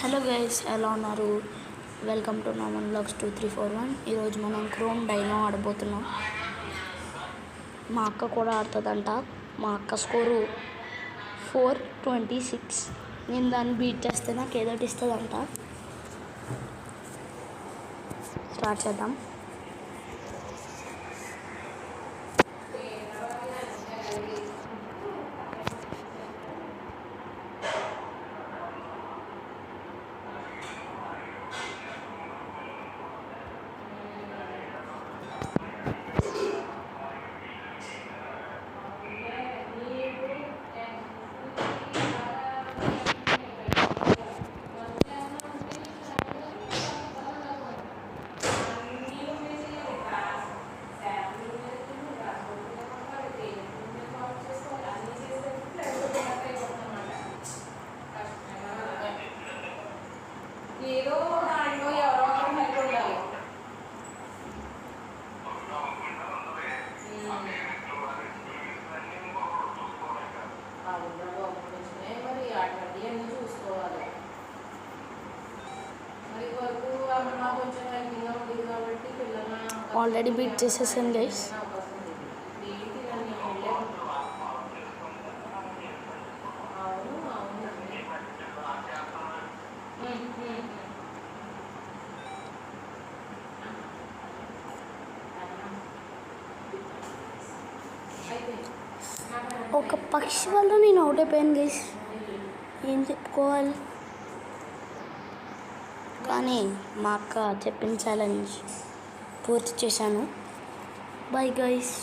Hello guys, ఎలా ఉన్నారు? Welcome to Naman vlogs 2341. ఈరోజు మనం క్రోమ్ డైనో ఆడబోతున్నాం. మా అక్క కూడా ఆడుతుందంట. మా అక్క స్కోరు 426. నేను దాన్ని బీట్ చేస్తే నాకు ఏదోటి ఇస్తుందంట. స్టార్ట్ చేద్దాం. ఏదో దాంట్లో ఎవరో ఒకరు హెల్ప్ ఉండాలి. మరి అటువంటి అన్నీ చూసుకోవాలి. మరి వరకు అమ్మ కొంచెం హెల్పింగ్గా ఉంటుంది కాబట్టి పిల్లల ఆల్రెడీ బీట్ చేసేసాను గైస్. ఒక పక్షి వల్ల నేను అవుట్ అయిపోయాను గైస్. ఏం చెప్పుకోవాలి, కానీ మా అక్క చెప్పిన ఛాలెంజ్ పూర్తి చేశాను. Bye guys.